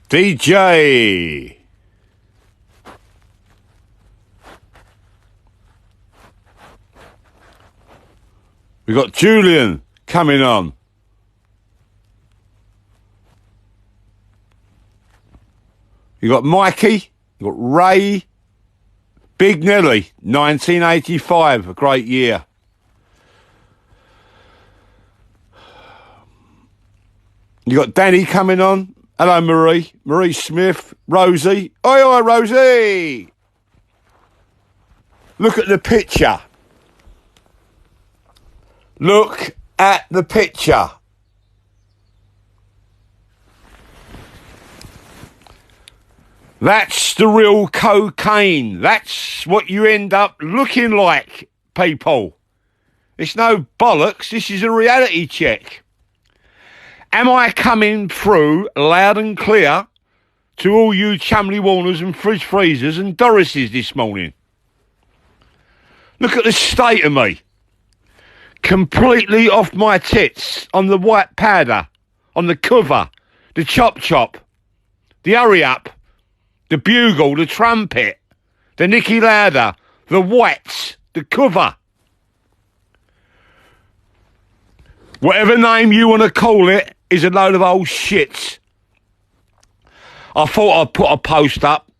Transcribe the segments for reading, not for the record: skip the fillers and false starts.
DJ. We got Julian coming on. You got Mikey, you got Ray, Big Nelly, 1985, a great year. You got Danny coming on. Hello, Marie. Marie Smith, Rosie. Oi, oi, Rosie. Look at the picture. Look at the picture. That's the real cocaine. That's what you end up looking like, people. It's no bollocks. This is a reality check. Am I coming through loud and clear to all you Chumley Warners and Fridge Freezers and Dorises this morning? Look at the state of me. Completely off my tits on the white powder, on the cover, the chop, the hurry up, the bugle, the trumpet, the Nicky Lauder, the whites, the cover. Whatever name you want to call it is a load of old shit. I thought I'd put a post up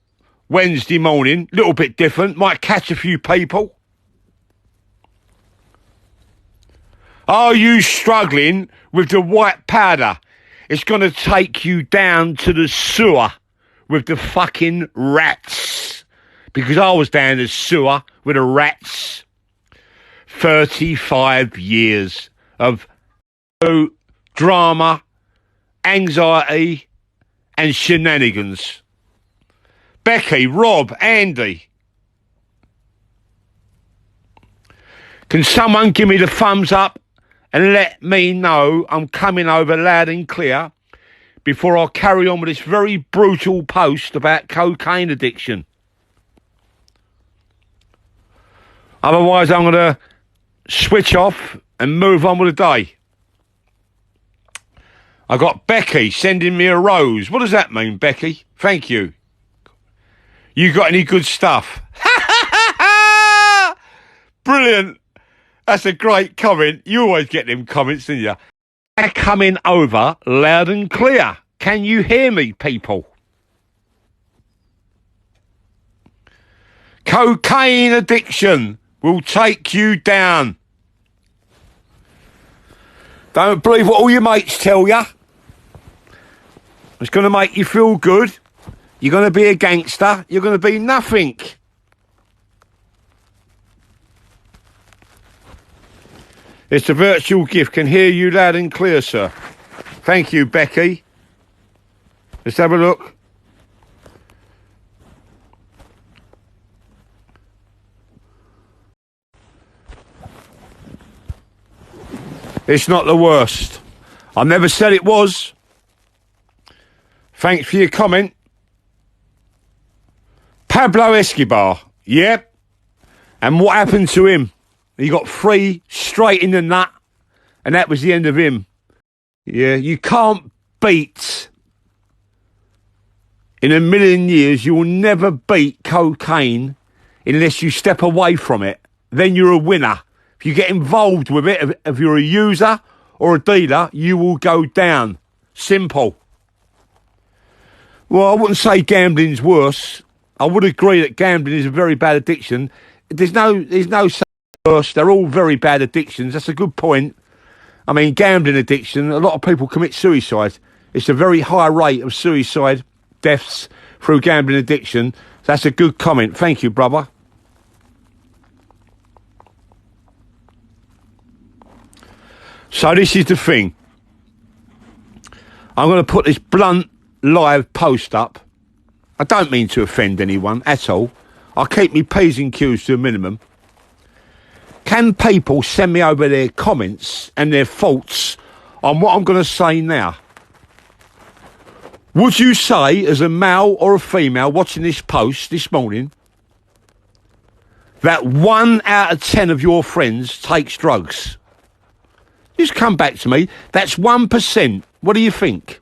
Wednesday morning, little bit different, might catch a few people. Are you struggling with the white powder? It's going to take you down to the sewer with the fucking rats. Because I was down the sewer with the rats. 35 years of drama, anxiety and shenanigans. Becky, Rob, Andy. Can someone give me the thumbs up and let me know I'm coming over loud and clear before I carry on with this very brutal post about cocaine addiction? Otherwise, I'm going to switch off and move on with the day. I got Becky sending me a rose. What does that mean, Becky? Thank you. You got any good stuff? Brilliant. That's a great comment. You always get them comments, don't you? They're coming over loud and clear. Can you hear me, people? Cocaine addiction will take you down. Don't believe what all your mates tell you. It's going to make you feel good. You're going to be a gangster. You're going to be nothing. It's a virtual gift. Can hear you loud and clear, sir. Thank you, Becky. Let's have a look. It's not the worst. I never said it was. Thanks for your comment. Pablo Escobar. Yep. And what happened to him? He got 3 straight in the nut, and that was the end of him. Yeah, you can't beat. In a million years, you will never beat cocaine unless you step away from it. Then you're a winner. If you get involved with it, if you're a user or a dealer, you will go down. Simple. Well, I wouldn't say gambling's worse. I would agree that gambling is a very bad addiction. There's no worse. They're all very bad addictions. That's a good point. I mean, gambling addiction, a lot of people commit suicide. It's a very high rate of suicide deaths through gambling addiction. That's a good comment. Thank you, brother. So this is the thing. I'm going to put this blunt live post up. I don't mean to offend anyone at all. I keep me P's and Q's to a minimum. Can people send me over their comments and their thoughts on what I'm going to say now? Would you say, as a male or a female watching this post this morning, that 1 out of 10 of your friends takes drugs? Just come back to me. That's 1%. What do you think?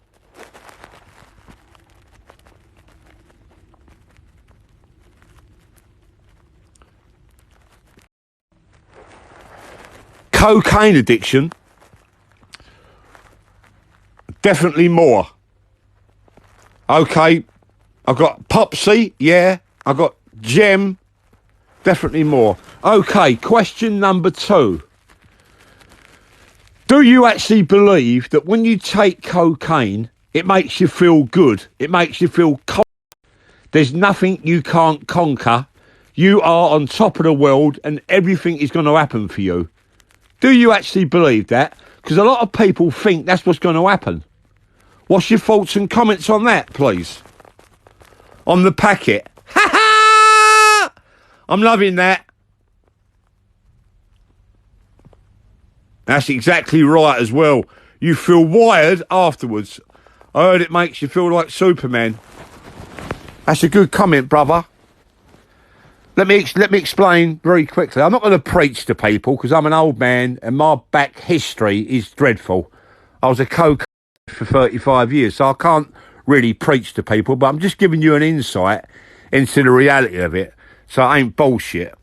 Cocaine addiction, definitely more. Okay, I've got Popsy, yeah. I've got Gem, definitely more. Okay, question number 2. Do you actually believe that when you take cocaine, it makes you feel good? It makes you feel there's nothing you can't conquer. You are on top of the world and everything is going to happen for you. Do you actually believe that? Because a lot of people think that's what's going to happen. What's your thoughts and comments on that, please? On the packet. Ha ha! I'm loving that. That's exactly right as well. You feel wired afterwards. I heard it makes you feel like Superman. That's a good comment, brother. Let me explain very quickly. I'm not going to preach to people because I'm an old man and my back history is dreadful. I was a coke for 35 years, so I can't really preach to people, but I'm just giving you an insight into the reality of it, so it ain't bullshit.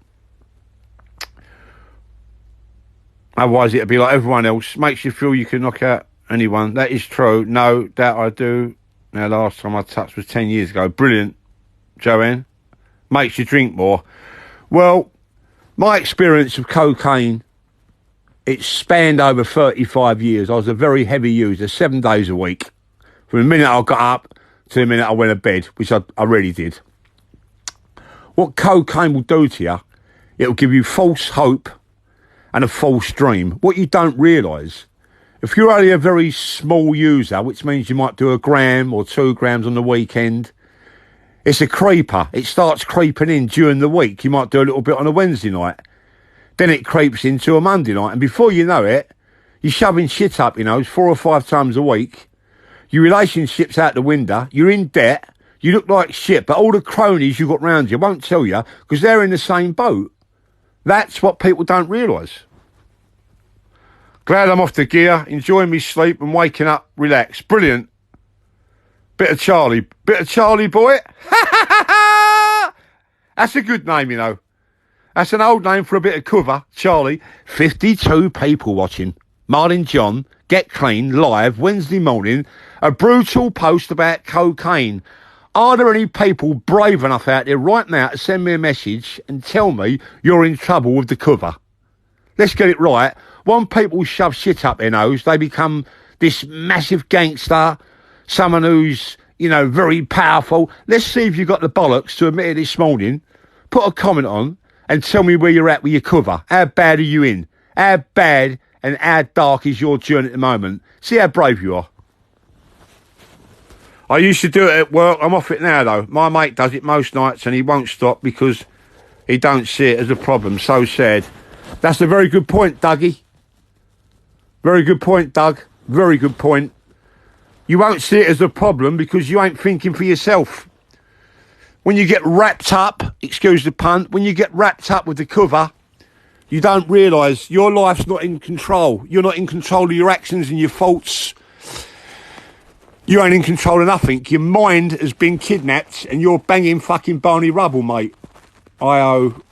Otherwise, it'd be like everyone else. Makes you feel you can knock out anyone. That is true. No, that I do. Now, last time I touched was 10 years ago. Brilliant, Joanne. Makes you drink more. Well, my experience of cocaine, it spanned over 35 years. I was a very heavy user, 7 days a week. From the minute I got up to the minute I went to bed, which I really did. What cocaine will do to you, it will give you false hope and a false dream. What you don't realise, if you're only a very small user, which means you might do 1 gram or 2 grams on the weekend, it's a creeper. It starts creeping in during the week. You might do a little bit on a Wednesday night. Then it creeps into a Monday night. And before you know it, you're shoving shit up your nose 4 or 5 times a week. Your relationship's out the window. You're in debt. You look like shit. But all the cronies you got round you won't tell you because they're in the same boat. That's what people don't realise. Glad I'm off the gear, enjoying me sleep and waking up relaxed. Brilliant. Bit of Charlie boy. That's a good name, you know. That's an old name for a bit of cover. Charlie. 52 people watching. Martin John, Get Clean, live, Wednesday morning. A brutal post about cocaine. Are there any people brave enough out there right now to send me a message and tell me you're in trouble with the cover? Let's get it right. When people shove shit up their nose, they become this massive gangster, someone who's, you know, very powerful. Let's see if you've got the bollocks to admit it this morning. Put a comment on and tell me where you're at with your cover. How bad are you in? How bad and how dark is your journey at the moment? See how brave you are. I used to do it at work. I'm off it now, though. My mate does it most nights and he won't stop because he don't see it as a problem. So sad. That's a very good point, Dougie. Very good point, Doug. Very good point. You won't see it as a problem because you ain't thinking for yourself. When you get wrapped up, excuse the pun, when you get wrapped up with the cover, you don't realise your life's not in control. You're not in control of your actions and your thoughts. You ain't in control of nothing. Your mind has been kidnapped and you're banging fucking Barney Rubble, mate. I owe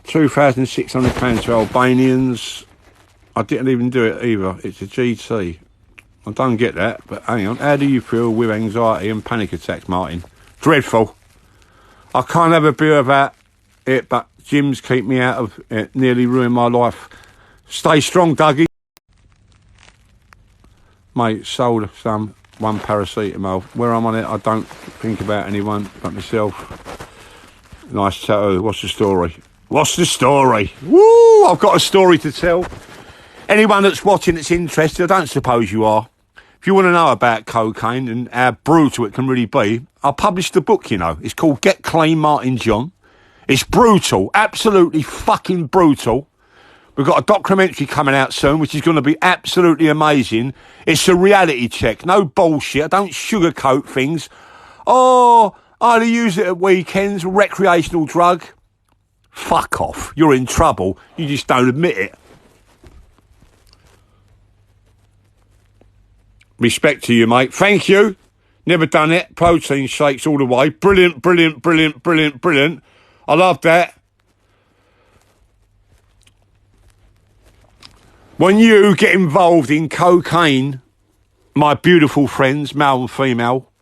£2,600 to Albanians. I didn't even do it either. It's a GT. I don't get that, but hang on. How do you feel with anxiety and panic attacks, Martin? Dreadful. I can't have a beer about it, but gyms keep me out of it. Nearly ruined my life. Stay strong, Dougie. Mate, sold some 1 paracetamol. Where I'm on it, I don't think about anyone but myself. Nice tattoo. What's the story? What's the story? Woo! I've got a story to tell. Anyone that's watching that's interested, I don't suppose you are. If you want to know about cocaine and how brutal it can really be, I published a book, you know. It's called Get Clean, Martin John. It's brutal, absolutely fucking brutal. We've got a documentary coming out soon, which is going to be absolutely amazing. It's a reality check, no bullshit. I don't sugarcoat things. Oh, I only use it at weekends, recreational drug. Fuck off. You're in trouble. You just don't admit it. Respect to you, mate. Thank you. Never done it. Protein shakes all the way. Brilliant, brilliant, brilliant, brilliant, brilliant. I love that. When you get involved in cocaine, my beautiful friends, male and female,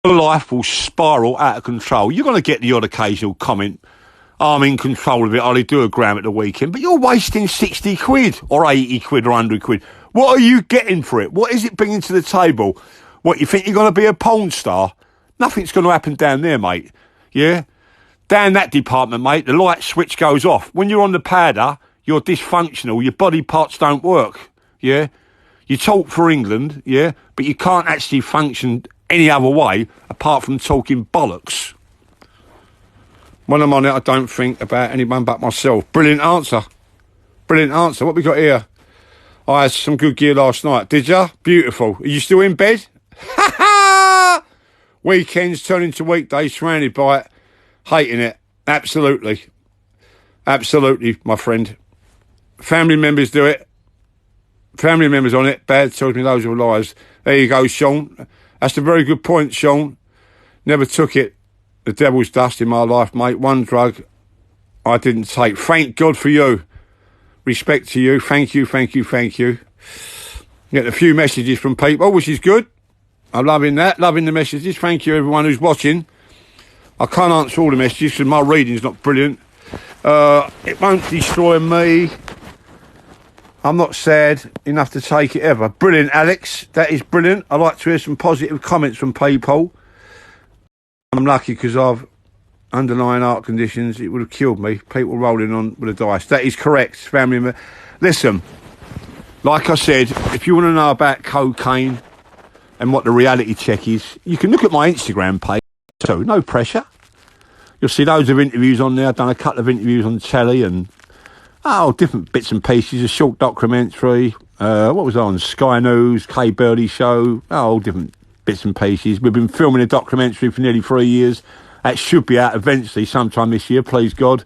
your life will spiral out of control. You're going to get the odd occasional comment, I'm in control of it, I only do a gram at the weekend, but you're wasting 60 quid or 80 quid or 100 quid. What are you getting for it? What is it bringing to the table? What, you think you're going to be a porn star? Nothing's going to happen down there, mate. Yeah? Down that department, mate, the light switch goes off. When you're on the powder, you're dysfunctional. Your body parts don't work. Yeah? You talk for England, yeah? But you can't actually function any other way apart from talking bollocks. When I'm on it, I don't think about anyone but myself. Brilliant answer. Brilliant answer. What we got here? I had some good gear last night. Did ya? Beautiful. Are you still in bed? Ha ha! Weekends turn into weekdays, surrounded by it. Hating it. Absolutely. Absolutely, my friend. Family members do it. Family members on it. Bad tells me loads of lies. There you go, Sean. That's a very good point, Sean. Never took it. The devil's dust in my life, mate. One drug I didn't take. Thank God for you. Respect to you. Thank you, thank you, thank you. Get a few messages from people, which is good. I'm loving that. Loving the messages. Thank you, everyone who's watching. I can't answer all the messages because my reading's not brilliant. It won't destroy me. I'm not sad enough to take it ever. Brilliant, Alex. That is brilliant. I like to hear some positive comments from people. I'm lucky because I've underlying heart conditions. It would have killed me. People rolling on with the dice. That is correct, family member. Listen, like I said, if you want to know about cocaine and what the reality check is, you can look at my Instagram page. So, no pressure. You'll see loads of interviews on there. I've done a couple of interviews on telly and, different bits and pieces. A short documentary. What was I on? Sky News, Kay Birdie Show. Different bits and pieces. We've been filming a documentary for nearly 3 years. That should be out eventually sometime this year, please God.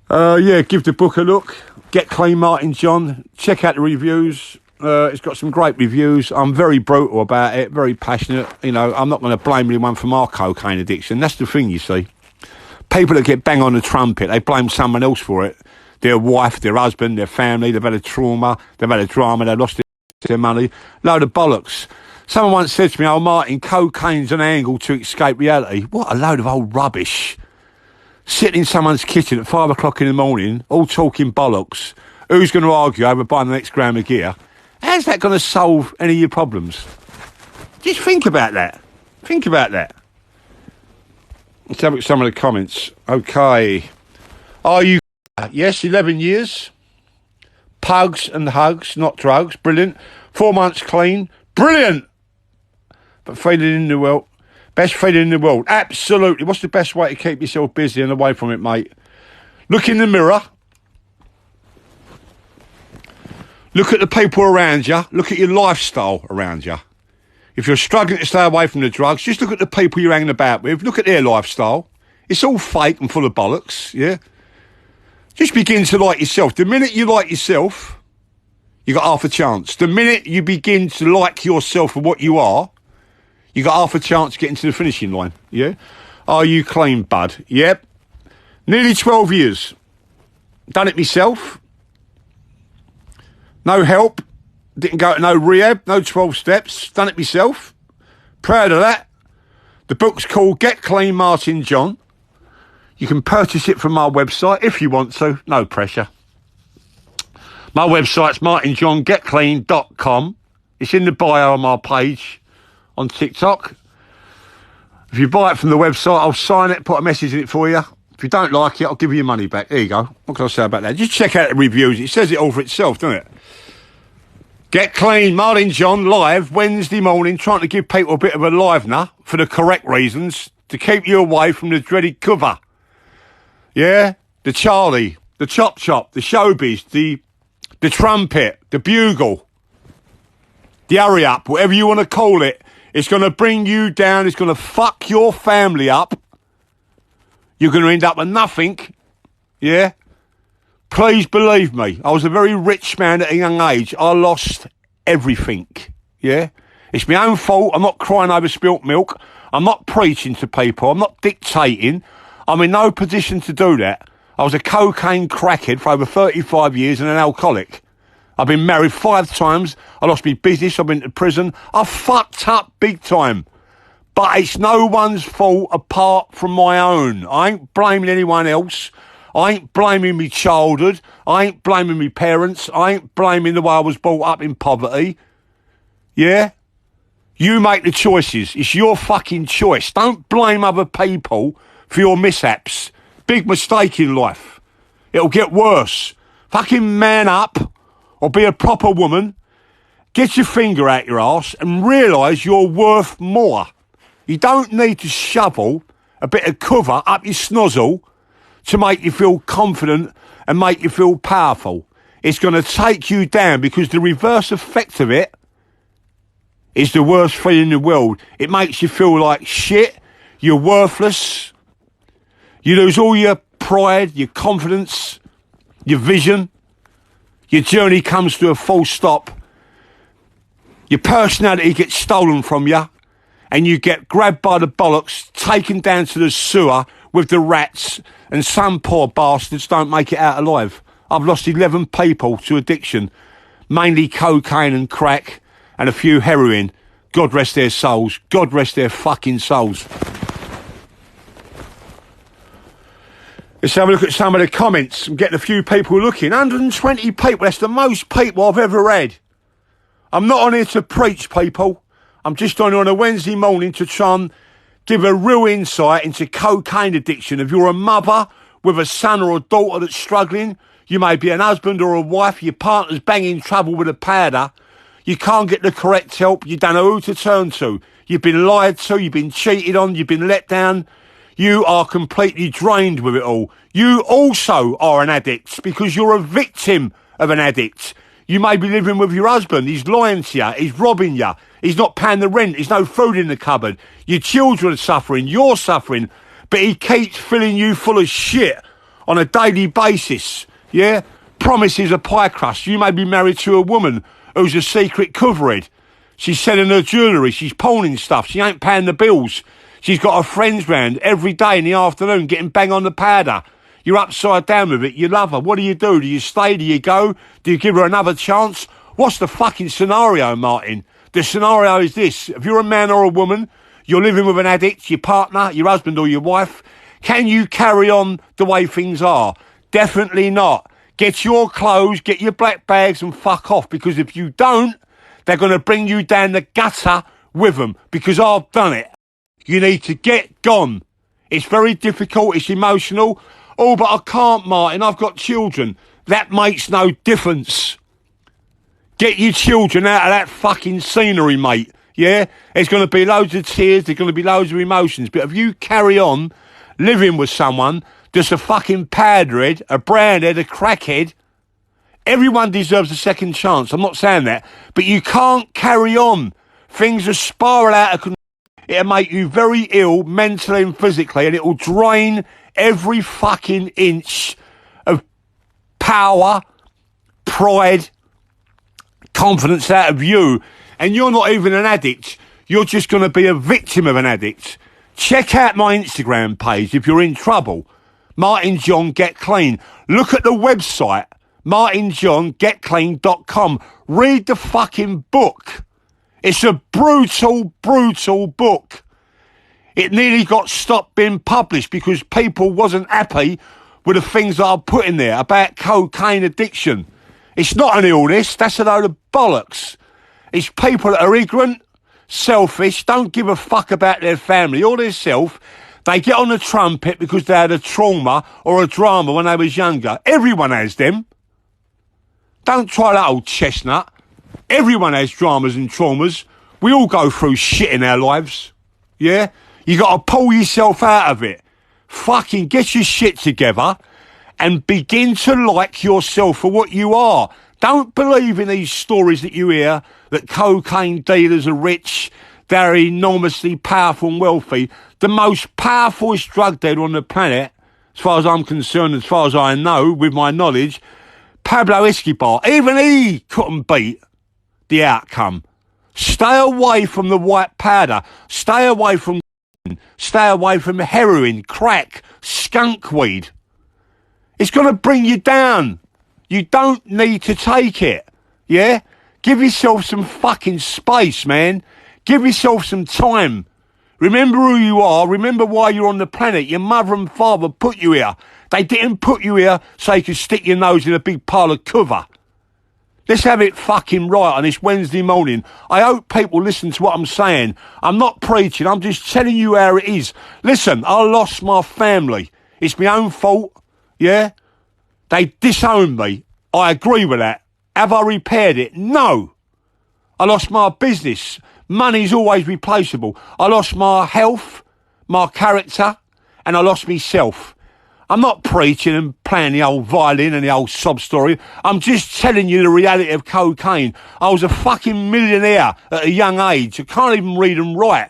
Give the book a look. Get Clean, Martin John. Check out the reviews. It's got some great reviews. I'm very brutal about it, very passionate. You know, I'm not going to blame anyone for my cocaine addiction. That's the thing, you see. People that get bang on the trumpet, they blame someone else for it. Their wife, their husband, their family. They've had a trauma. They've had a drama. They've lost their money. Load of bollocks. Someone once said to me, Martin, cocaine's an angle to escape reality. What a load of old rubbish. Sitting in someone's kitchen at 5 o'clock in the morning, all talking bollocks. Who's going to argue over buying the next gram of gear? How's that going to solve any of your problems? Just think about that. Think about that. Let's have a look at some of the comments. Okay. Are you... Yes, 11 years. Pugs and hugs, not drugs. Brilliant. 4 months clean. Brilliant. But feeling in the world. Best feeling in the world. Absolutely. What's the best way to keep yourself busy and away from it, mate? Look in the mirror. Look at the people around you. Look at your lifestyle around you. If you're struggling to stay away from the drugs, just look at the people you're hanging about with. Look at their lifestyle. It's all fake and full of bollocks, yeah? Just begin to like yourself. The minute you like yourself, you got half a chance. The minute you begin to like yourself for what you are, you got half a chance to get into the finishing line, yeah? Are you clean, bud? Yep. Nearly 12 years. Done it myself. No help. Didn't go to no rehab. No 12 steps. Done it myself. Proud of that. The book's called Get Clean, Martin John. You can purchase it from my website if you want to. No pressure. My website's martinjohngetclean.com. It's in the bio on my page on TikTok. If you buy it from the website, I'll sign it, put a message in it for you. If you don't like it, I'll give you your money back. There you go. What can I say about that? Just check out the reviews. It says it all for itself, doesn't it? Get Clean, Martin John, live Wednesday morning, trying to give people a bit of a livener for the correct reasons to keep you away from the dreaded cover. Yeah? The Charlie, the Chop Chop, the Showbiz, the Trumpet, the Bugle, the Hurry Up, whatever you want to call it. It's going to bring you down. It's going to fuck your family up. You're going to end up with nothing. Yeah? Please believe me. I was a very rich man at a young age. I lost everything. Yeah? It's my own fault. I'm not crying over spilt milk. I'm not preaching to people. I'm not dictating. I'm in no position to do that. I was a cocaine crackhead for over 35 years and an alcoholic. I've been married 5 times. I lost my business. I've been to prison. I fucked up big time. But it's no one's fault apart from my own. I ain't blaming anyone else. I ain't blaming me childhood. I ain't blaming me parents. I ain't blaming the way I was brought up in poverty. Yeah? You make the choices. It's your fucking choice. Don't blame other people for your mishaps. Big mistake in life. It'll get worse. Fucking man up or be a proper woman. Get your finger out your arse and realise you're worth more. You don't need to shovel a bit of cover up your snozzle to make you feel confident and make you feel powerful. It's going to take you down because the reverse effect of it is the worst feeling in the world. It makes you feel like shit. You're worthless. You lose all your pride, your confidence, your vision. Your journey comes to a full stop. Your personality gets stolen from you. And you get grabbed by the bollocks, taken down to the sewer with the rats, and some poor bastards don't make it out alive. I've lost 11 people to addiction, mainly cocaine and crack, and a few heroin. God rest their souls. God rest their fucking souls. Let's have a look at some of the comments. I'm getting a few people looking. 120 people, that's the most people I've ever had. I'm not on here to preach, people. I'm just on here on a Wednesday morning to try and give a real insight into cocaine addiction. If you're a mother with a son or a daughter that's struggling, you may be an husband or a wife, your partner's banging trouble with a powder, you can't get the correct help, you don't know who to turn to. You've been lied to, you've been cheated on, you've been let down. You are completely drained with it all. You also are an addict because you're a victim of an addict. You may be living with your husband, he's lying to you, he's robbing you, he's not paying the rent, there's no food in the cupboard. Your children are suffering, you're suffering, but he keeps filling you full of shit on a daily basis, yeah? Promises a pie crust. You may be married to a woman who's a secret coverhead. She's selling her jewellery, she's pawning stuff, she ain't paying the bills. She's got her friends round every day in the afternoon getting bang on the powder. You're upside down with it. You love her. What do? Do you stay? Do you go? Do you give her another chance? What's the fucking scenario, Martin? The scenario is this. If you're a man or a woman, you're living with an addict, your partner, your husband or your wife, can you carry on the way things are? Definitely not. Get your clothes, get your black bags and fuck off. Because if you don't, they're going to bring you down the gutter with them. Because I've done it. You need to get gone. It's very difficult. It's emotional. Oh, but I can't, Martin. I've got children. That makes no difference. Get your children out of that fucking scenery, mate. Yeah? There's going to be loads of tears. There's going to be loads of emotions. But if you carry on living with someone that's a fucking powderhead, a brownhead, a crackhead, everyone deserves a second chance. I'm not saying that. But you can't carry on. Things will spiral out of control. It'll make you very ill mentally and physically, and it will drain every fucking inch of power, pride, confidence out of you. And you're not even an addict. You're just going to be a victim of an addict. Check out my Instagram page if you're in trouble. Martin John Get Clean. Look at the website, martinjohngetclean.com. Read the fucking book. It's a brutal, brutal book. It nearly got stopped being published because people wasn't happy with the things that I put in there about cocaine addiction. It's not an illness, that's a load of bollocks. It's people that are ignorant, selfish, don't give a fuck about their family or their self. They get on the trumpet because they had a trauma or a drama when they was younger. Everyone has them. Don't try that old chestnut. Everyone has dramas and traumas. We all go through shit in our lives. Yeah? You got to pull yourself out of it. Fucking get your shit together and begin to like yourself for what you are. Don't believe in these stories that you hear that cocaine dealers are rich, they're enormously powerful and wealthy. The most powerful drug dealer on the planet, as far as I'm concerned, as far as I know, with my knowledge, Pablo Escobar, even he couldn't beat the outcome. Stay away from the white powder. Stay away from heroin, crack, skunk weed. It's going to bring you down. You don't need to take it. Yeah? Give yourself some fucking space, man. Give yourself some time. Remember who you are. Remember why you're on the planet. Your mother and father put you here. They didn't put you here so you could stick your nose in a big pile of cover. Let's have it fucking right on this Wednesday morning. I hope people listen to what I'm saying. I'm not preaching. I'm just telling you how it is. Listen, I lost my family. It's my own fault. Yeah? They disowned me. I agree with that. Have I repaired it? No. I lost my business. Money's always replaceable. I lost my health, my character, and I lost myself. I'm not preaching and playing the old violin and the old sob story. I'm just telling you the reality of cocaine. I was a fucking millionaire at a young age. I can't even read and write.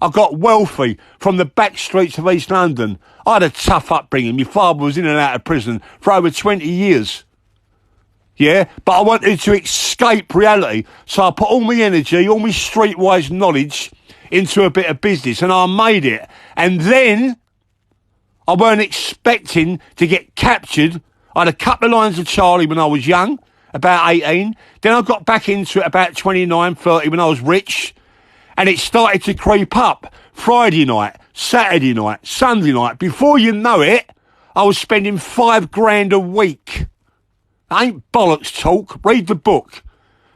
I got wealthy from the back streets of East London. I had a tough upbringing. My father was in and out of prison for over 20 years. Yeah, but I wanted to escape reality. So I put all my energy, all my streetwise knowledge into a bit of business, and I made it. And then I weren't expecting to get captured. I had a couple of lines of Charlie when I was young, about 18. Then I got back into it about 29, 30 when I was rich. And it started to creep up. Friday night, Saturday night, Sunday night. Before you know it, I was spending $5,000 a week. That ain't bollocks talk. Read the book.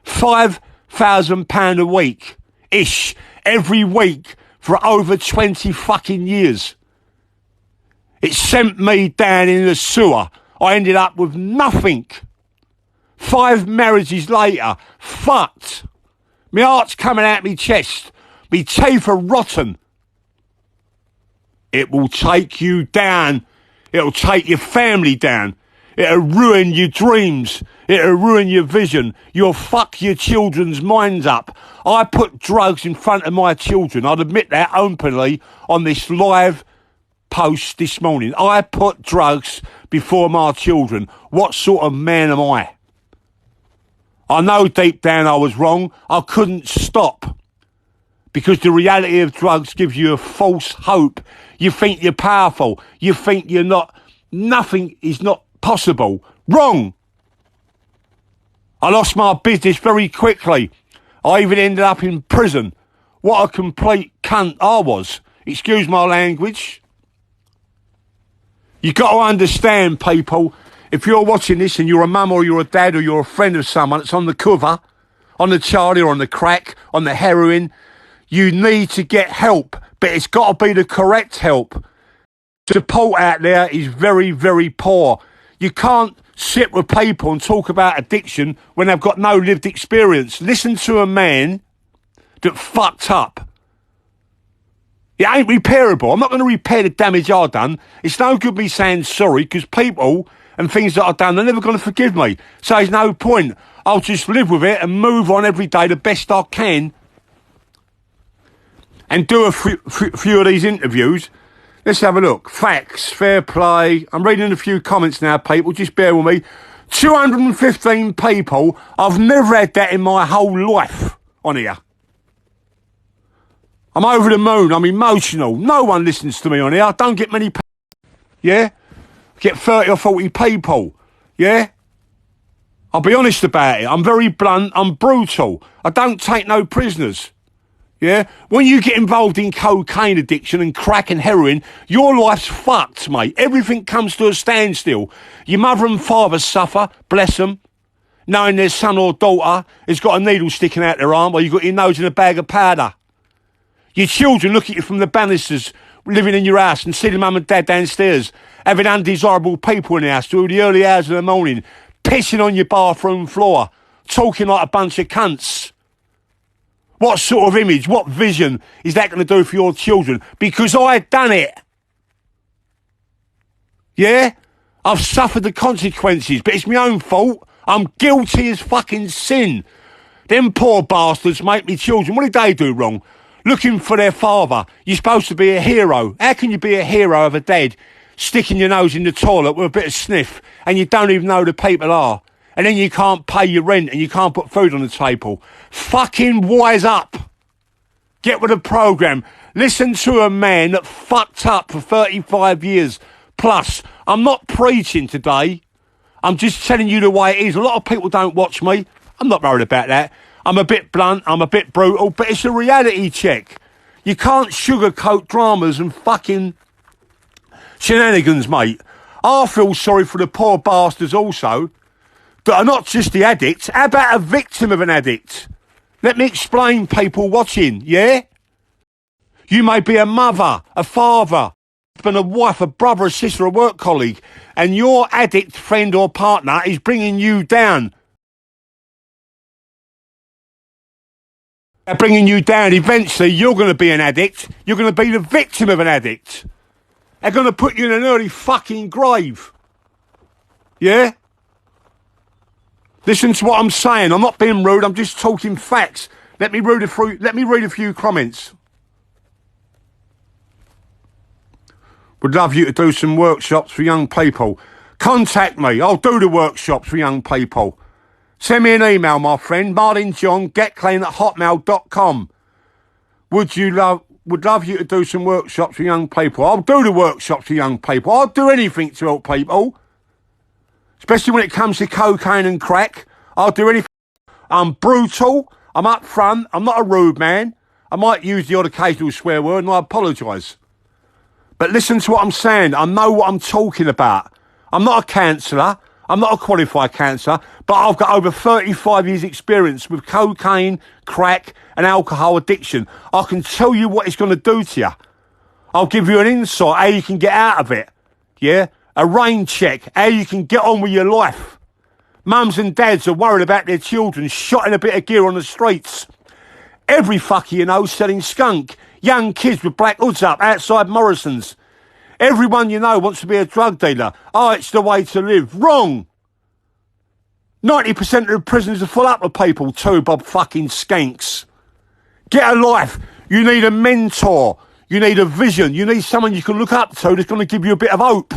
£5,000 a week. Ish. Every week for over 20 fucking years. It sent me down in the sewer. I ended up with nothing. 5 marriages later. Fucked. My heart's coming out my chest. My teeth are rotten. It will take you down. It'll take your family down. It'll ruin your dreams. It'll ruin your vision. You'll fuck your children's minds up. I put drugs in front of my children. I'd admit that openly on this live post this morning. I put drugs before my children. What sort of man am I? I know deep down I was wrong. I couldn't stop. Because the reality of drugs gives you a false hope. You think you're powerful. You think you're not. Nothing is not possible. Wrong. I lost my business very quickly. I even ended up in prison. What a complete cunt I was. Excuse my language. You got to understand, people, if you're watching this and you're a mum or you're a dad or you're a friend of someone that's on the cover, on the Charlie or on the crack, on the heroin, you need to get help, but it's got to be the correct help. Support out there is very, very poor. You can't sit with people and talk about addiction when they've got no lived experience. Listen to a man that fucked up. It ain't repairable. I'm not going to repair the damage I've done. It's no good me saying sorry because people and things that I've done, they're never going to forgive me. So there's no point. I'll just live with it and move on every day the best I can and do a few of these interviews. Let's have a look. Facts, fair play. I'm reading a few comments now, people. Just bear with me. 215 people. I've never had that in my whole life on here. I'm over the moon. I'm emotional. No one listens to me on here. I don't get many people. Yeah? I get 30 or 40 people. Yeah? I'll be honest about it. I'm very blunt. I'm brutal. I don't take no prisoners. Yeah? When you get involved in cocaine addiction and crack and heroin, your life's fucked, mate. Everything comes to a standstill. Your mother and father suffer, bless them, knowing their son or daughter has got a needle sticking out their arm while you've got your nose in a bag of powder. Your children look at you from the banisters living in your house and see the mum and dad downstairs having undesirable people in the house through the early hours of the morning, pissing on your bathroom floor, talking like a bunch of cunts. What sort of image, what vision is that going to do for your children? Because I've done it. Yeah? I've suffered the consequences, but it's my own fault. I'm guilty as fucking sin. Them poor bastards make me children. What did they do wrong? Looking for their father. You're supposed to be a hero. How can you be a hero of a dad sticking your nose in the toilet with a bit of sniff and you don't even know who the people are? And then you can't pay your rent and you can't put food on the table. Fucking wise up. Get with the programme. Listen to a man that fucked up for 35 years, plus. I'm not preaching today. I'm just telling you the way it is. A lot of people don't watch me. I'm not worried about that. I'm a bit blunt, I'm a bit brutal, but it's a reality check. You can't sugarcoat dramas and fucking shenanigans, mate. I feel sorry for the poor bastards also that are not just the addicts. How about a victim of an addict? Let me explain, people watching, yeah? You may be a mother, a father, a wife, a brother, a sister, a work colleague, and your addict friend or partner is bringing you down. They're bringing you down. Eventually, you're going to be an addict. You're going to be the victim of an addict. They're going to put you in an early fucking grave. Yeah? Listen to what I'm saying. I'm not being rude. I'm just talking facts. Let me read a few comments. Would love you to do some workshops for young people. Contact me. I'll do the workshops for young people. Send me an email, my friend. martinjohn.getclean@hotmail.com. Would love you to do some workshops for young people. I'll do the workshops for young people. I'll do anything to help people. Especially when it comes to cocaine and crack. I'll do anything. I'm brutal. I'm upfront. I'm not a rude man. I might use the odd occasional swear word and I apologise. But listen to what I'm saying. I know what I'm talking about. I'm not a counsellor. I'm not a qualified counsellor. But I've got over 35 years experience with cocaine, crack and alcohol addiction. I can tell you what it's going to do to you. I'll give you an insight how you can get out of it. Yeah? A rain check, how you can get on with your life. Mums and dads are worried about their children shot in a bit of gear on the streets. Every fucker you know selling skunk. Young kids with black hoods up outside Morrison's. Everyone you know wants to be a drug dealer. Oh, it's the way to live. Wrong. 90% of the prisons are full up of people too, Bob fucking skanks. Get a life. You need a mentor. You need a vision. You need someone you can look up to that's going to give you a bit of hope.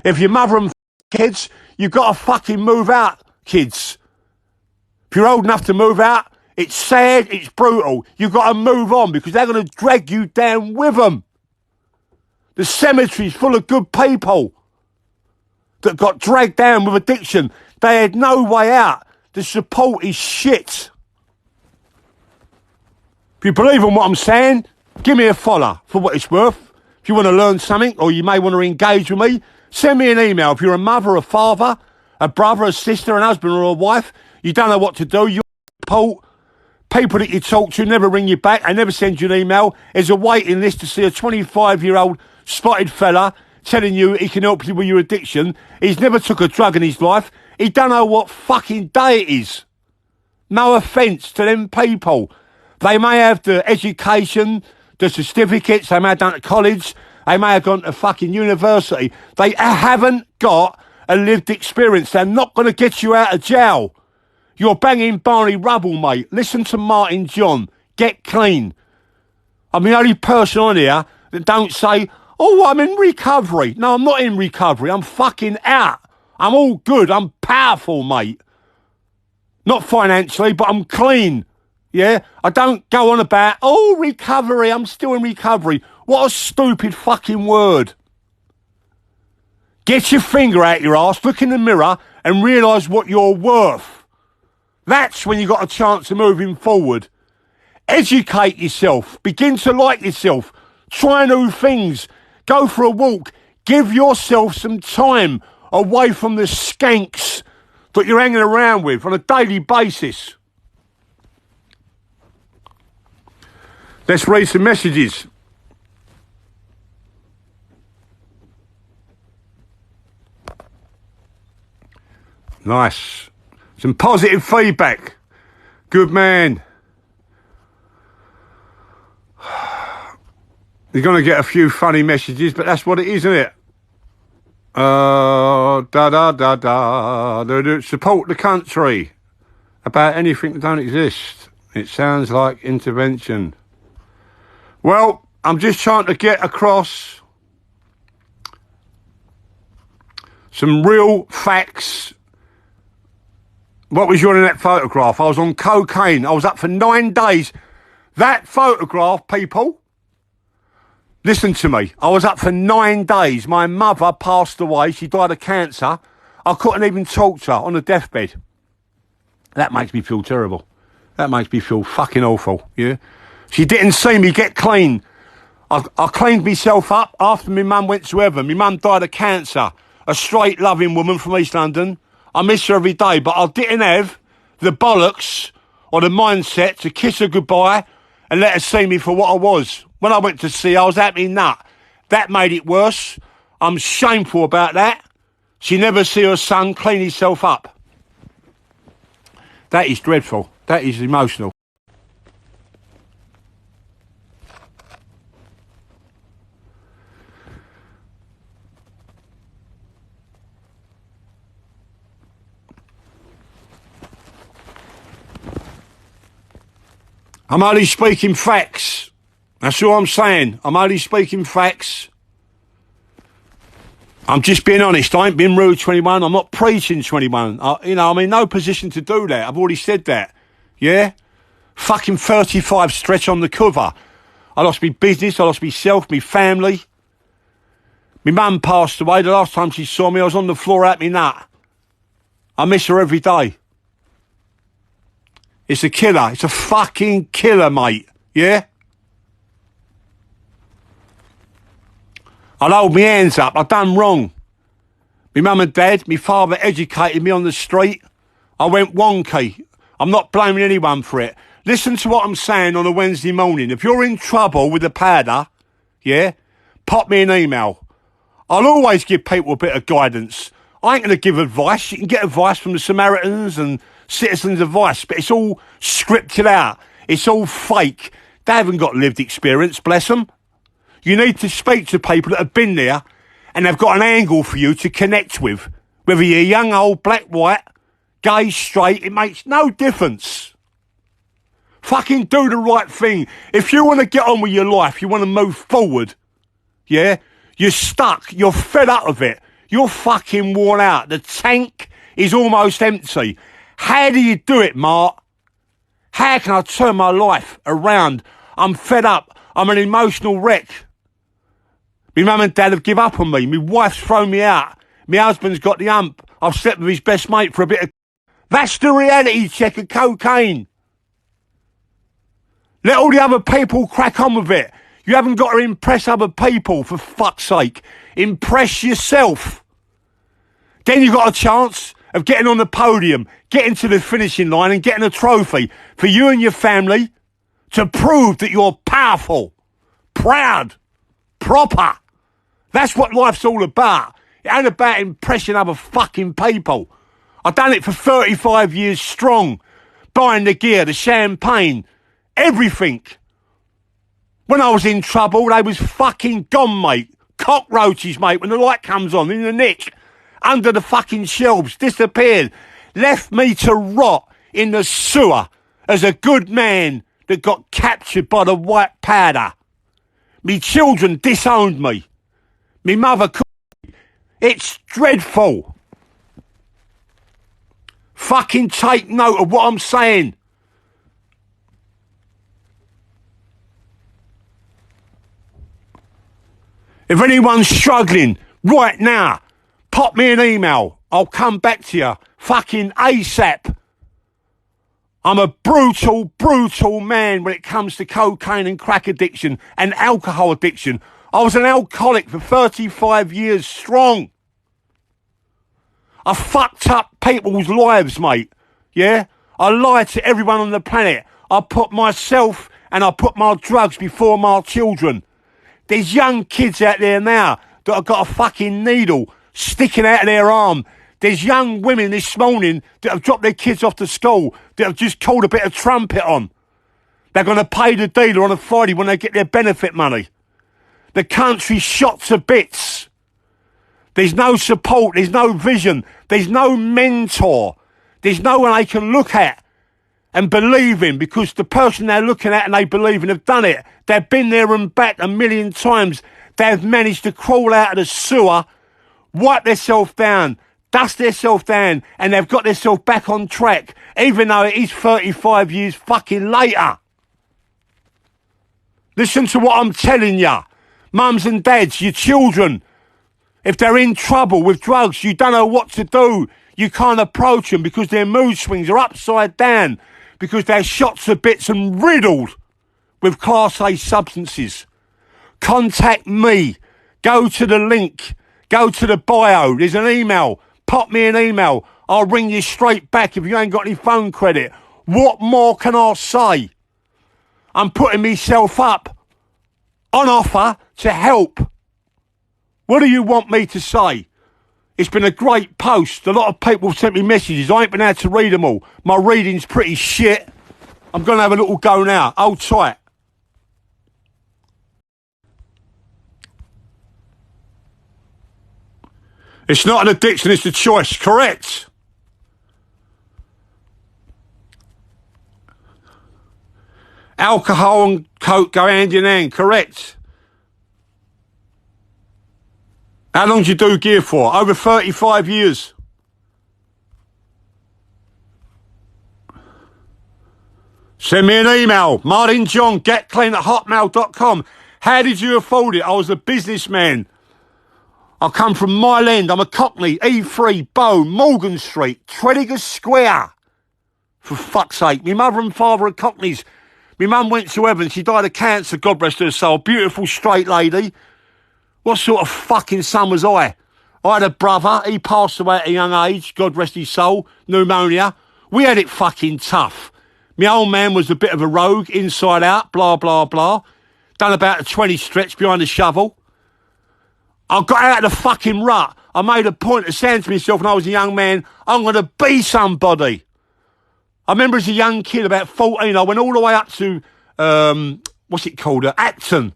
If your mother and kids, you've got to fucking move out, kids. If you're old enough to move out, it's sad, it's brutal. You've got to move on because they're going to drag you down with them. The cemetery's full of good people that got dragged down with addiction. They had no way out. The support is shit. If you believe in what I'm saying, give me a follow for what it's worth. If you want to learn something or you may want to engage with me, send me an email. If you're a mother, a father, a brother, a sister, an husband or a wife, you don't know what to do, you support. People that you talk to never ring you back. They never send you an email. There's a waiting list to see a 25-year-old spotted fella telling you he can help you with your addiction. He's never took a drug in his life. He don't know what fucking day it is. No offence to them people. They may have the education, the certificates, they may have done at college, they may have gone to fucking university. They haven't got a lived experience. They're not going to get you out of jail. You're banging Barney Rubble, mate. Listen to Martin John. Get clean. I'm the only person on here that don't say, oh, I'm in recovery. No, I'm not in recovery. I'm fucking out. I'm all good. I'm powerful, mate. Not financially, but I'm clean. Yeah? I don't go on about, oh, recovery. I'm still in recovery. What a stupid fucking word. Get your finger out your arse, look in the mirror and realise what you're worth. That's when you got a chance of moving forward. Educate yourself. Begin to like yourself. Try new things. Go for a walk. Give yourself some time away from the skanks that you're hanging around with on a daily basis. Let's read some messages. Nice. Some positive feedback. Good man. You're going to get a few funny messages, but that's what it is, isn't it? Support the country about anything that don't exist. It sounds like intervention. Well, I'm just trying to get across some real facts. What was you on in that photograph? I was on cocaine. I was up for 9 days. That photograph, people, Listen to me. I was up for 9 days. My mother passed away. She died of cancer. I couldn't even talk to her on the deathbed. That makes me feel terrible. That makes me feel fucking awful, yeah? She didn't see me get clean. I cleaned myself up after my mum went to heaven. My mum died of cancer. A straight, loving woman from East London. I miss her every day, but I didn't have the bollocks or the mindset to kiss her goodbye and let her see me for what I was. When I went to see her, I was happy nut. That made it worse. I'm shameful about that. She never see her son clean himself up. That is dreadful. That is emotional. I'm only speaking facts. That's all I'm saying. I'm only speaking facts. I'm just being honest. I ain't been rude to anyone. I'm not preaching to anyone. I'm in no position to do that. I've already said that. Yeah? Fucking 35 stretch on the cover. I lost my business. I lost myself, my family. My mum passed away. The last time she saw me, I was on the floor at me nut. I miss her every day. It's a killer. It's a fucking killer, mate. Yeah? I'll hold my hands up. I've done wrong. My mum and dad, my father educated me on the street. I went wonky. I'm not blaming anyone for it. Listen to what I'm saying on a Wednesday morning. If you're in trouble with a powder, yeah, pop me an email. I'll always give people a bit of guidance. I ain't going to give advice. You can get advice from the Samaritans and Citizens Advice, but it's all scripted out. It's all fake. They haven't got lived experience, bless them. You need to speak to people that have been there and they've got an angle for you to connect with. Whether you're young, old, black, white, gay, straight, it makes no difference. Fucking do the right thing. If you want to get on with your life, you want to move forward, yeah? You're stuck. You're fed up of it. You're fucking worn out. The tank is almost empty. How do you do it, Mark? How can I turn my life around? I'm fed up. I'm an emotional wreck. My mum and dad have given up on me. My wife's thrown me out. My husband's got the hump. I've slept with his best mate for a bit of... That's the reality check of cocaine. Let all the other people crack on with it. You haven't got to impress other people, for fuck's sake. Impress yourself. Then you've got a chance of getting on the podium, getting to the finishing line and getting a trophy for you and your family to prove that you're powerful, proud, proper. That's what life's all about. It ain't about impressing other fucking people. I've done it for 35 years strong, buying the gear, the champagne, everything. When I was in trouble, they was fucking gone, mate. Cockroaches, mate, when the light comes on, in the nick, under the fucking shelves, disappeared. Left me to rot in the sewer as a good man that got captured by the white powder. Me children disowned me. Me mother couldn't. It's dreadful. Fucking take note of what I'm saying. If anyone's struggling right now, pop me an email. I'll come back to you. Fucking ASAP. I'm a brutal, brutal man when it comes to cocaine and crack addiction and alcohol addiction. I was an alcoholic for 35 years strong. I fucked up people's lives, mate. Yeah? I lied to everyone on the planet. I put myself and I put my drugs before my children. There's young kids out there now that have got a fucking needle sticking out of their arm. There's young women this morning that have dropped their kids off to school that have just called a bit of trumpet on. They're going to pay the dealer on a Friday when they get their benefit money. The country's shot to bits. There's no support. There's no vision. There's no mentor. There's no one they can look at and believe in, because the person they're looking at and they believe in have done it. They've been there and back a million times. They've managed to crawl out of the sewer, wipe themselves down, dust themselves down, and they've got themselves back on track, even though it is 35 years fucking later. Listen to what I'm telling you. Mums and dads, your children, if they're in trouble with drugs, you don't know what to do. You can't approach them because their mood swings are upside down, because they're shot to bits and riddled with Class A substances. Contact me. Go to the link. Go to the bio. There's an email. Pop me an email. I'll ring you straight back if you ain't got any phone credit. What more can I say? I'm putting myself up on offer to help. What do you want me to say? It's been a great post. A lot of people have sent me messages. I ain't been able to read them all. My reading's pretty shit. I'm going to have a little go now. Hold tight. It's not an addiction, it's a choice. Correct. Alcohol and coke go hand in hand. Correct. How long did you do gear for? Over 35 years. Send me an email. martinjohn@getclean@hotmail.com. How did you afford it? I was a businessman. I come from Mile End. I'm a Cockney. E3, Bow, Morgan Street, Tredegar Square. For fuck's sake. My mother and father are Cockneys. My mum went to heaven. She died of cancer, God rest her soul. Beautiful straight lady. What sort of fucking son was I? I had a brother. He passed away at a young age. God rest his soul. Pneumonia. We had it fucking tough. My old man was a bit of a rogue, inside out, blah, blah, blah. Done about a 20 stretch behind the shovel. I got out of the fucking rut. I made a point of saying to myself when I was a young man, I'm going to be somebody. I remember as a young kid, about 14, I went all the way up to, Acton.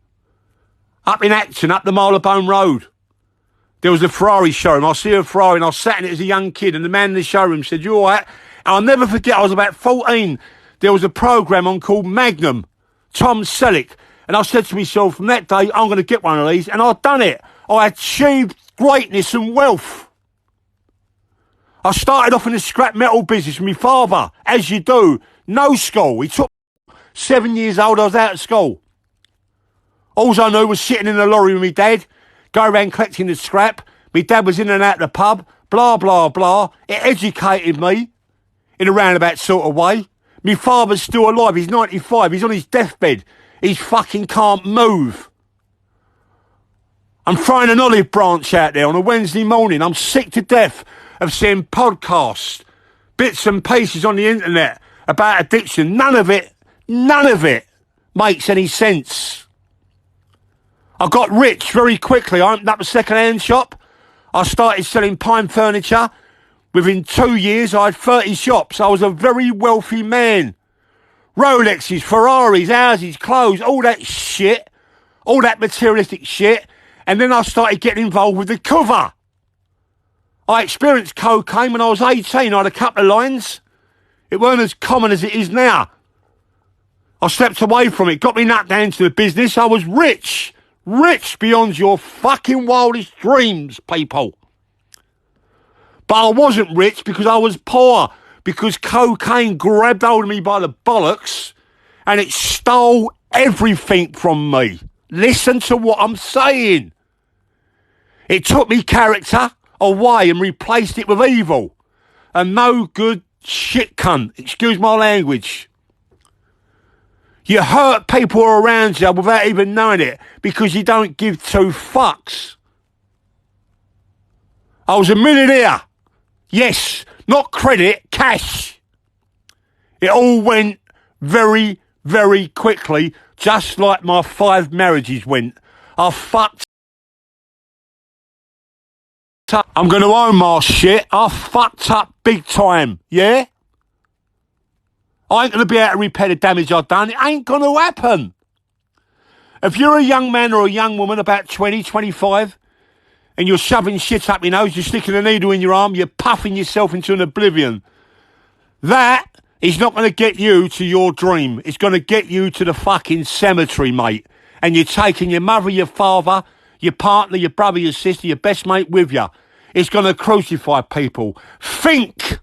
Up in Acton, up the Marylebone Road. There was a Ferrari showroom. I see a Ferrari and I sat in it as a young kid and the man in the showroom said, you all right? And I'll never forget, I was about 14. There was a programme on called Magnum, Tom Selleck. And I said to myself, from that day, I'm going to get one of these. And I've done it. I achieved greatness and wealth. I started off in the scrap metal business with my father, as you do. No school. He took 7 years old, I was out of school. All I knew was sitting in the lorry with my dad, go around collecting the scrap. My dad was in and out of the pub, blah, blah, blah. It educated me in a roundabout sort of way. My father's still alive. He's 95. He's on his deathbed. He fucking can't move. I'm throwing an olive branch out there on a Wednesday morning. I'm sick to death of seeing podcasts, bits and pieces on the internet about addiction. None of it makes any sense. I got rich very quickly. I opened up a second-hand shop. I started selling pine furniture. Within 2 years, I had 30 shops. I was a very wealthy man. Rolexes, Ferraris, houses, clothes, all that shit. All that materialistic shit. And then I started getting involved with the cover. I experienced cocaine when I was 18. I had a couple of lines. It weren't as common as it is now. I stepped away from it, got me nut down to the business. I was rich. Rich beyond your fucking wildest dreams, people. But I wasn't rich because I was poor. Because cocaine grabbed hold of me by the bollocks and it stole everything from me. Listen to what I'm saying. It took me character away and replaced it with evil. A no good shit cunt. Excuse my language. You hurt people around you without even knowing it because you don't give two fucks. I was a millionaire. Yes, not credit, cash. It all went very, very quickly, just like my 5 marriages went. I fucked up. I'm going to own my shit. I fucked up big time, yeah? I ain't going to be able to repair the damage I've done. It ain't going to happen. If you're a young man or a young woman about 20, 25, and you're shoving shit up your nose, you're sticking a needle in your arm, you're puffing yourself into an oblivion, that is not going to get you to your dream. It's going to get you to the fucking cemetery, mate. And you're taking your mother, your father, your partner, your brother, your sister, your best mate with you. It's going to crucify people. Think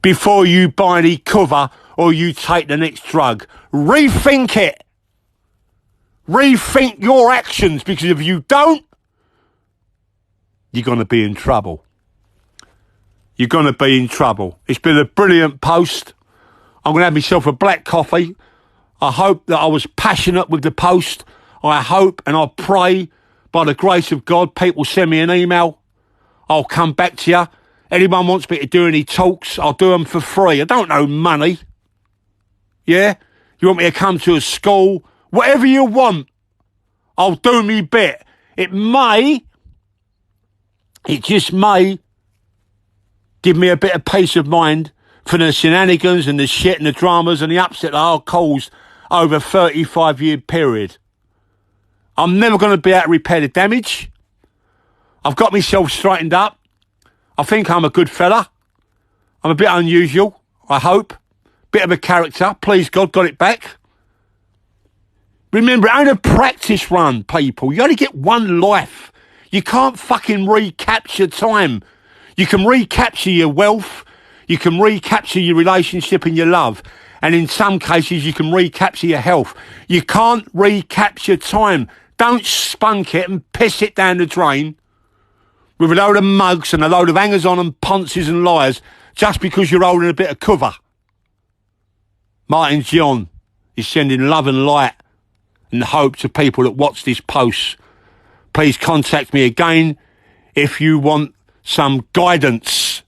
before you buy any cover or you take the next drug. Rethink it. Rethink your actions, because if you don't, you're going to be in trouble. You're going to be in trouble. It's been a brilliant post. I'm going to have myself a black coffee. I hope that I was passionate with the post. I hope and I pray, by the grace of God, people send me an email. I'll come back to you. Anyone wants me to do any talks, I'll do them for free. I don't know money. Yeah? You want me to come to a school? Whatever you want, I'll do me bit. It just may give me a bit of peace of mind for the shenanigans and the shit and the dramas and the upset that I'll cause over a 35-year period. I'm never going to be able to repair the damage. I've got myself straightened up. I think I'm a good fella. I'm a bit unusual, I hope. Bit of a character. Please God, got it back. Remember, it ain't a practice run, people. You only get one life. You can't fucking recapture time. You can recapture your wealth. You can recapture your relationship and your love. And in some cases, you can recapture your health. You can't recapture time. Don't spunk it and piss it down the drain with a load of mugs and a load of hangers-on and ponces and liars just because you're holding a bit of cover. Martin John is sending love and light and hope to people that watch this post. Please contact me again if you want some guidance.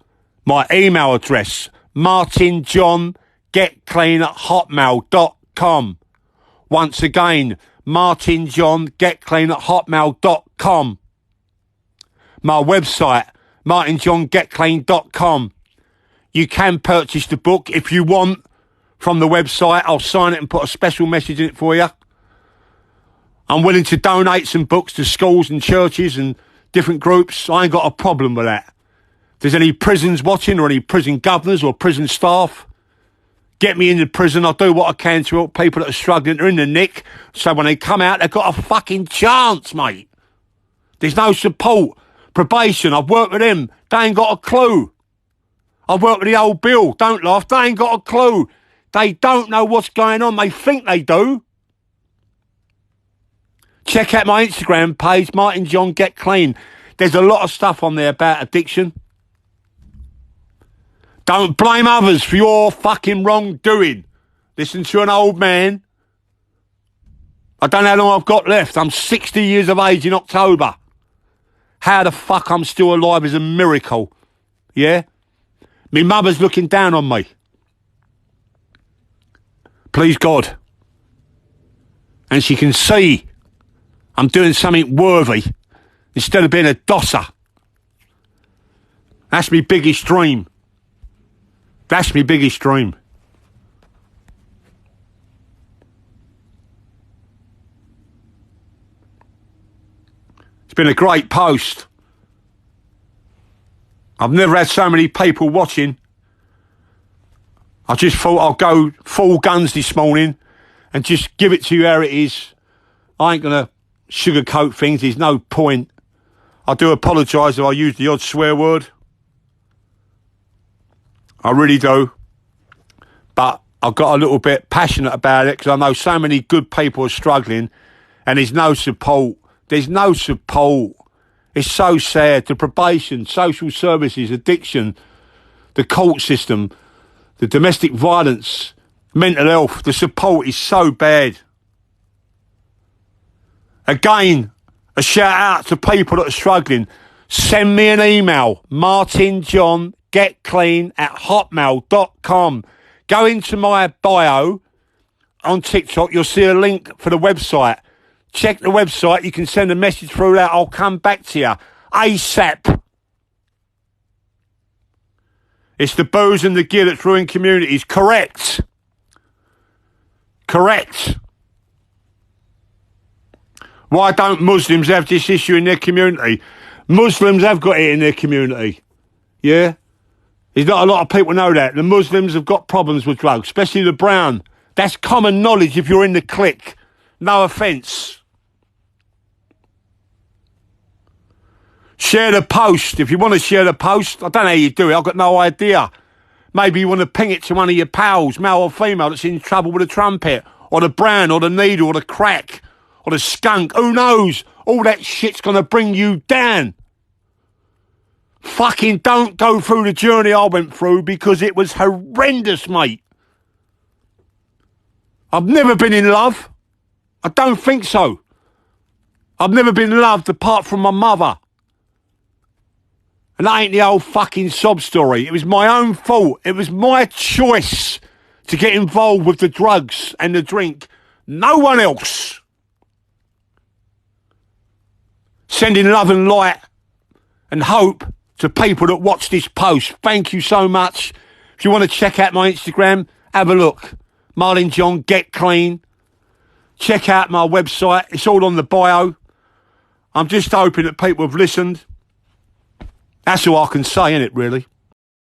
My email address, martinjohngetclean@hotmail.com. Once again, martinjohngetclean@hotmail.com. My website, martinjohngetclean.com. You can purchase the book if you want from the website. I'll sign it and put a special message in it for you. I'm willing to donate some books to schools and churches and different groups. I ain't got a problem with that. If there's any prisons watching or any prison governors or prison staff, get me into prison. I'll do what I can to help people that are struggling. They're in the nick. So when they come out, they've got a fucking chance, mate. There's no support. Probation, I've worked with them. They ain't got a clue. I've worked with the old Bill. Don't laugh. They ain't got a clue. They don't know what's going on. They think they do. Check out my Instagram page, Martin John Get Clean. There's a lot of stuff on there about addiction. Don't blame others for your fucking wrongdoing. Listen to an old man. I don't know how long I've got left. I'm 60 years of age in October. How the fuck I'm still alive is a miracle. Yeah? My mother's looking down on me. Please God. And she can see I'm doing something worthy instead of being a dosser. That's my biggest dream. That's my biggest dream. It's been a great post. I've never had so many people watching. I just thought I'll go full guns this morning and just give it to you how it is. I ain't going to sugarcoat things. There's no point. I do apologise if I use the odd swear word. I really do. But I got a little bit passionate about it because I know so many good people are struggling and there's no support. There's no support. It's so sad. The probation, social services, addiction, the court system, the domestic violence, mental health, the support is so bad. Again, a shout out to people that are struggling. Send me an email, martinjohngetclean@hotmail.com. Go into my bio on TikTok. You'll see a link for the website. Check the website. You can send a message through that. I'll come back to you ASAP. It's the booze and the gear that's ruined communities. Correct. Correct. Why don't Muslims have this issue in their community? Muslims have got it in their community. Yeah? There's not a lot of people know that. The Muslims have got problems with drugs, especially the brown. That's common knowledge if you're in the clique. No offence. Share the post. If you want to share the post, I don't know how you do it. I've got no idea. Maybe you want to ping it to one of your pals, male or female, that's in trouble with a trumpet, or the brown, or the needle, or the crack, or the skunk. Who knows? All that shit's going to bring you down. Fucking don't go through the journey I went through, because it was horrendous, mate. I've never been in love. I don't think so. I've never been loved apart from my mother. And that ain't the old fucking sob story. It was my own fault. It was my choice to get involved with the drugs and the drink. No one else. Sending love and light and hope to people that watch this post. Thank you so much. If you want to check out my Instagram, have a look. Marlin John, Get Clean. Check out my website. It's all on the bio. I'm just hoping that people have listened. That's all I can say, innit, really?